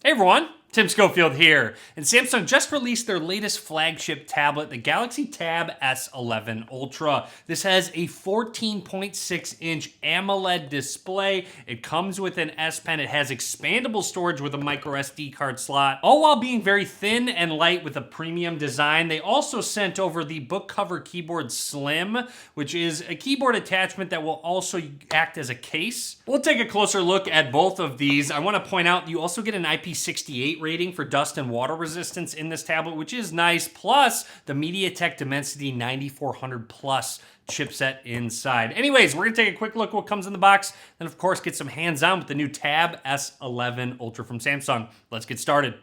Hey everyone, Tim Schofield here, and Samsung just released their latest flagship tablet, the Galaxy Tab S11 Ultra. This has a 14.6-inch AMOLED display. It comes with an S Pen. It has expandable storage with a micro SD card slot, all while being very thin and light with a premium design. They also sent over the book cover keyboard Slim, which is a keyboard attachment that will also act as a case. We'll take a closer look at both of these. I want to point out you also get an IP68 rating for dust and water resistance in this tablet, which is nice, plus the MediaTek Dimensity 9400 Plus chipset inside. Anyways, we're gonna take a quick look at what comes in the box, then of course get some hands-on with the new Tab S11 Ultra from Samsung. Let's get started.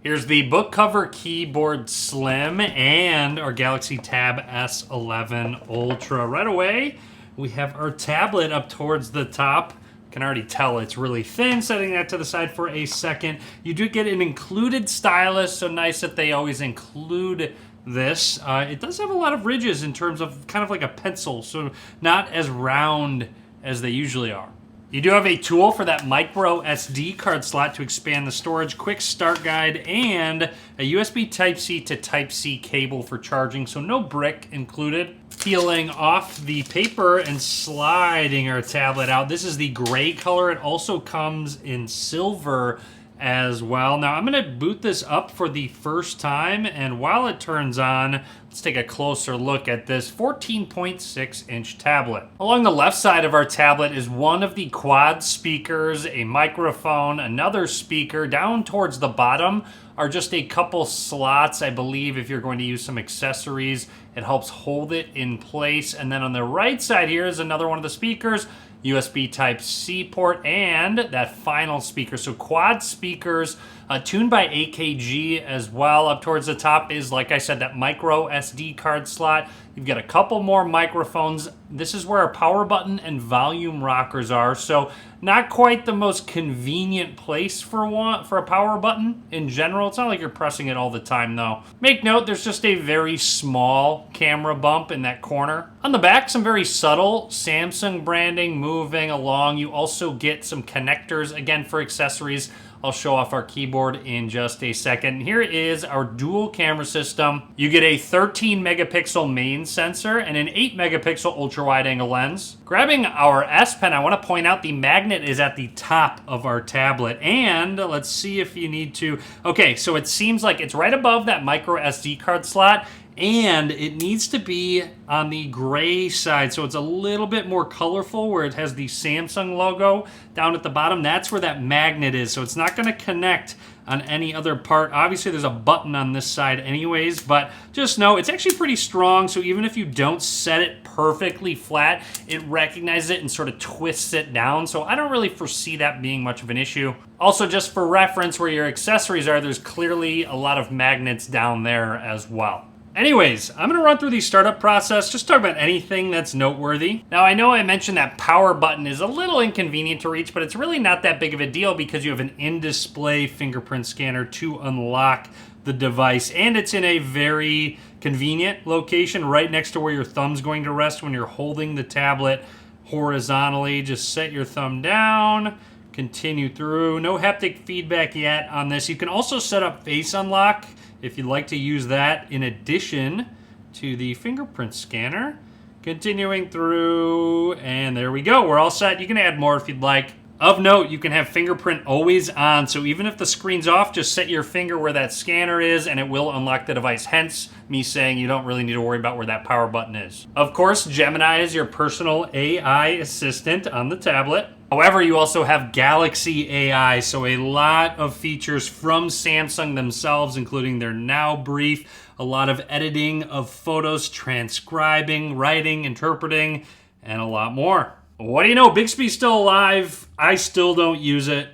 Here's the book cover keyboard Slim and our Galaxy Tab S11 Ultra. Right away, we have our tablet up towards the top. Can already tell it's really thin. Setting that to the side for a second. You do get an included stylus, so nice that they always include this. It does have a lot of ridges in terms of kind of like a pencil, so not as round as they usually are. You do have a tool for that micro SD card slot to expand the storage, quick start guide, and a USB Type-C to Type-C cable for charging, so no brick included. Peeling off the paper and sliding our tablet out. This is the gray color. It also comes in silver as well. Now I'm gonna boot this up for the first time, and while it turns on, let's take a closer look at this 14.6-inch tablet. Along the left side of our tablet is one of the quad speakers, a microphone, another speaker. Down towards the bottom are just a couple slots, I believe, if you're going to use some accessories. It helps hold it in place. And then on the right side here is another one of the speakers, USB Type-C port, and that final speaker. So quad speakers, tuned by AKG as well. Up towards the top is, like I said, that micro SD card slot. You've got a couple more microphones. This is where our power button and volume rockers are. So not quite the most convenient place for a power button in general. It's not like you're pressing it all the time though. Make note, there's just a very small camera bump in that corner. On the back, some very subtle Samsung branding moving along. You also get some connectors, again, for accessories. I'll show off our keyboard in just a second. Here is our dual camera system. You get a 13 megapixel main sensor and an 8 megapixel ultra wide angle lens. Grabbing our S Pen, I want to point out the magnet is at the top of our tablet. And let's see if you need to. Okay, so it seems like it's right above that micro SD card slot, and it needs to be on the gray side, so it's a little bit more colorful where it has the Samsung logo down at the bottom. That's where that magnet is, so it's not going to connect on any other part. Obviously, there's a button on this side anyways, but just know it's actually pretty strong, so even if you don't set it perfectly flat, it recognizes it and sort of twists it down, so I don't really foresee that being much of an issue. Also, just for reference, where your accessories are, there's clearly a lot of magnets down there as well. Anyways, I'm going to run through the startup process, just talk about anything that's noteworthy. Now, I know I mentioned that power button is a little inconvenient to reach, but it's really not that big of a deal because you have an in-display fingerprint scanner to unlock the device, and it's in a very convenient location right next to where your thumb's going to rest when you're holding the tablet horizontally. Just set your thumb down, continue through. No haptic feedback yet on this. You can also set up face unlock if you'd like to use that in addition to the fingerprint scanner. Continuing through, and there we go. We're all set. You can add more if you'd like. Of note, you can have fingerprint always on, so even if the screen's off, just set your finger where that scanner is and it will unlock the device. Hence, me saying you don't really need to worry about where that power button is. Of course, Gemini is your personal AI assistant on the tablet. However, you also have Galaxy AI, so a lot of features from Samsung themselves, including their Now Brief, a lot of editing of photos, transcribing, writing, interpreting, and a lot more. What do you know? Bixby's still alive. I still don't use it.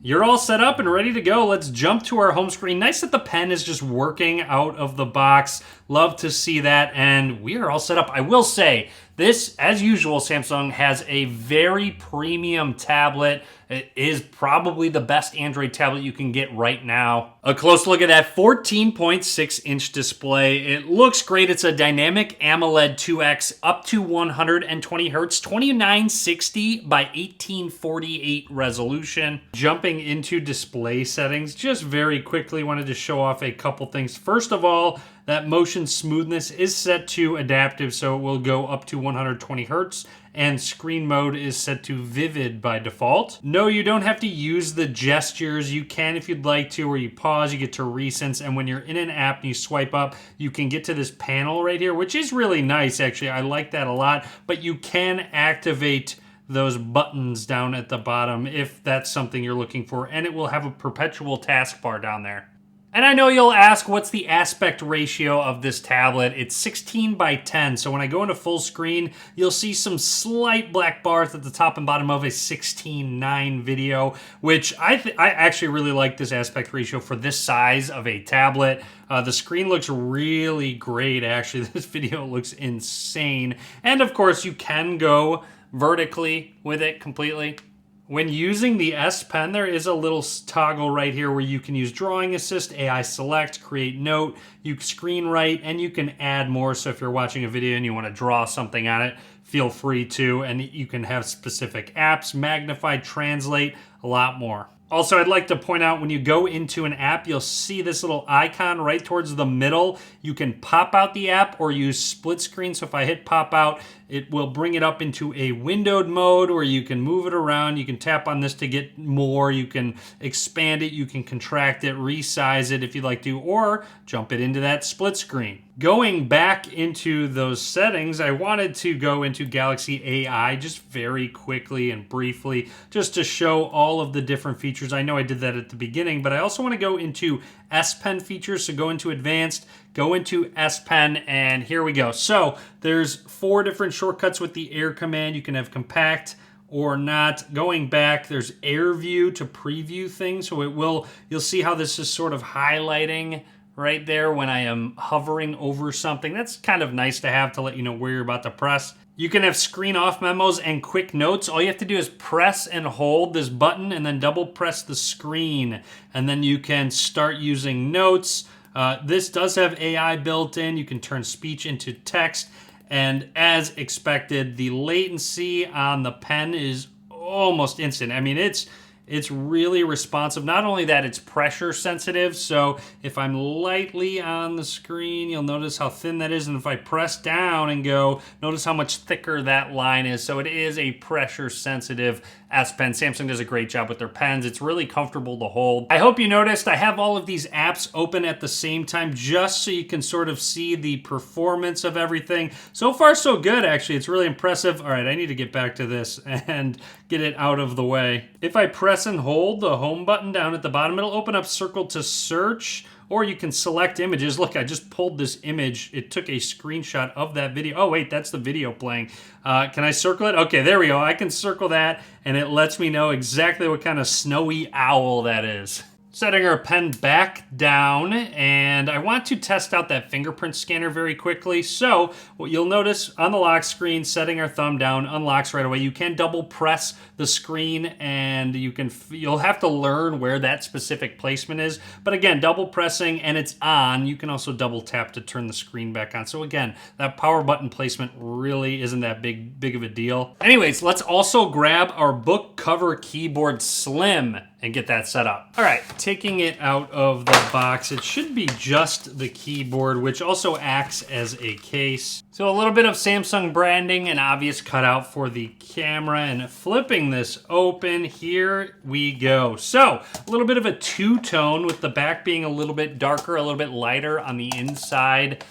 You're all set up and ready to go. Let's jump to our home screen. Nice that the pen is just working out of the box. Love to see that, and we are all set up. I will say, This, as usual, Samsung has a very premium tablet. It is probably the best Android tablet you can get right now. A close look at that 14.6-inch display. It looks great. It's a dynamic AMOLED 2X up to 120 hertz, 2960 by 1848 resolution. Jumping into display settings, just very quickly wanted to show off a couple things. First of all, that motion smoothness is set to adaptive, so it will go up to 120 hertz, and screen mode is set to vivid by default. No, you don't have to use the gestures. You can if you'd like to, where you pause, you get to recents, and when you're in an app and you swipe up, you can get to this panel right here, which is really nice, actually. I like that a lot, but you can activate those buttons down at the bottom if that's something you're looking for, and it will have a perpetual taskbar down there. And I know you'll ask, what's the aspect ratio of this tablet? It's 16 by 10, so when I go into full screen, you'll see some slight black bars at the top and bottom of a 16:9 video, which I actually really like this aspect ratio for this size of a tablet. The screen looks really great, actually. This video looks insane. And of course, you can go vertically with it completely. When using the S Pen, there is a little toggle right here where you can use Drawing Assist, AI Select, Create Note, you can screen write, and you can add more. So if you're watching a video and you want to draw something on it, feel free to. And you can have specific apps, magnify, translate, a lot more. Also, I'd like to point out when you go into an app, you'll see this little icon right towards the middle. You can pop out the app or use split screen. So if I hit pop out, it will bring it up into a windowed mode where you can move it around. You can tap on this to get more. You can expand it. You can contract it, resize it if you'd like to, or jump it into that split screen. Going back into those settings, I wanted to go into Galaxy AI just very quickly and briefly, just to show all of the different features. I know I did that at the beginning, but I also want to go into S Pen features. So go into Advanced, go into S Pen, and here we go. So there's 4 different shortcuts with the Air command. You can have compact or not. Going back, there's Air View to preview things. So you'll see how this is sort of highlighting right there when I am hovering over something. That's kind of nice to have to let you know where you're about to press. You can have screen off memos and quick notes. All you have to do is press and hold this button and then double press the screen. And then you can start using notes. This does have AI built in. You can turn speech into text. And as expected, the latency on the pen is almost instant. I mean, it's really responsive. Not only that, it's pressure sensitive. So if I'm lightly on the screen, you'll notice how thin that is. And if I press down and go, notice how much thicker that line is. So it is a pressure sensitive S Pen. Samsung does a great job with their pens. It's really comfortable to hold. I hope you noticed I have all of these apps open at the same time just so you can sort of see the performance of everything. So far, so good, actually. It's really impressive. All right, I need to get back to this and get it out of the way. If I press and hold the home button down at the bottom, it'll open up Circle to Search, or you can select images. Look, I just pulled this image. It took a screenshot of that video. Oh, wait, that's the video playing. Can I circle it? Okay, there we go. I can circle that, and it lets me know exactly what kind of snowy owl that is. Setting our pen back down, and I want to test out that fingerprint scanner very quickly. So what you'll notice on the lock screen, setting our thumb down unlocks right away. You can double press the screen, and you'll have to learn where that specific placement is. But again, double pressing and it's on. You can also double tap to turn the screen back on. So again, that power button placement really isn't that big of a deal. Anyways, let's also grab our book cover keyboard Slim and get that set up. All right, taking it out of the box, it should be just the keyboard, which also acts as a case. So a little bit of Samsung branding, an obvious cutout for the camera, and flipping this open, here we go. So a little bit of a two-tone with the back being a little bit darker, a little bit lighter on the inside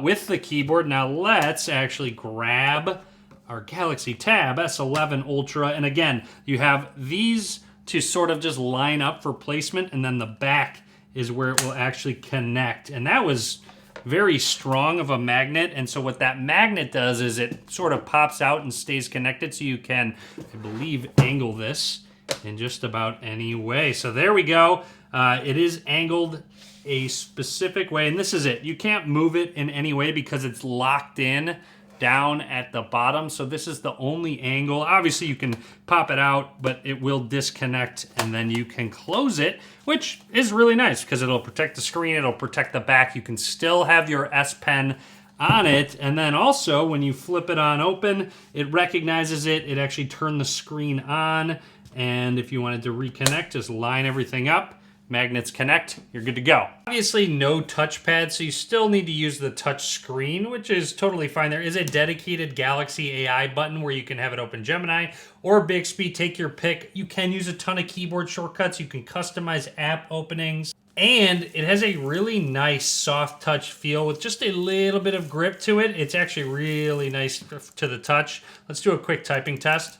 with the keyboard. Now let's actually grab our Galaxy Tab S11 Ultra. And again, you have these to sort of just line up for placement, and then the back is where it will actually connect. And that was very strong of a magnet, and so what that magnet does is it sort of pops out and stays connected, so you can, I believe, angle this in just about any way. So there we go. It is angled a specific way, and this is it. You can't move it in any way because it's locked in down at the bottom. So this is the only angle. Obviously you can pop it out, but it will disconnect and then you can close it, which is really nice because it'll protect the screen, it'll protect the back. You can still have your S Pen on it. And then also when you flip it on open, it recognizes it. It actually turned the screen on. And if you wanted to reconnect, just line everything up. Magnets connect, you're good to go. Obviously no touchpad, so you still need to use the touch screen, which is totally fine. There is a dedicated Galaxy AI button where you can have it open Gemini or Bixby, take your pick. You can use a ton of keyboard shortcuts. You can customize app openings. And it has a really nice soft touch feel with just a little bit of grip to it. It's actually really nice to the touch. Let's do a quick typing test.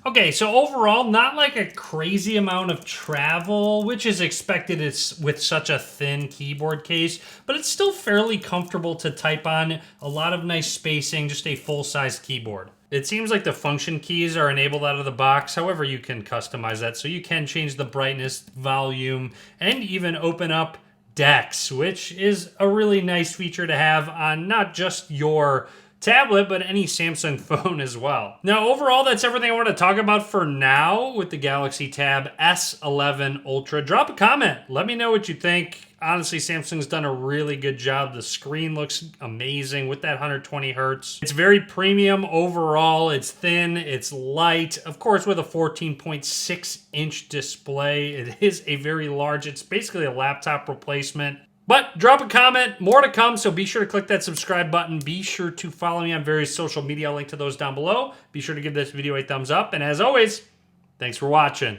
Okay, so overall, not like a crazy amount of travel, which is expected with such a thin keyboard case, but it's still fairly comfortable to type on. A lot of nice spacing, just a full-size keyboard. It seems like the function keys are enabled out of the box. However, you can customize that, so you can change the brightness, volume, and even open up decks, which is a really nice feature to have on not just your tablet, but any Samsung phone as well. Now, overall, that's everything I want to talk about for now with the Galaxy Tab S11 Ultra. Drop a comment. Let me know what you think. Honestly, Samsung's done a really good job. The screen looks amazing with that 120 hertz. It's very premium overall. It's thin, it's light. Of course, with a 14.6-inch display, it is a very large, it's basically a laptop replacement. But drop a comment, more to come, so be sure to click that subscribe button. Be sure to follow me on various social media. I'll link to those down below. Be sure to give this video a thumbs up. And as always, thanks for watching.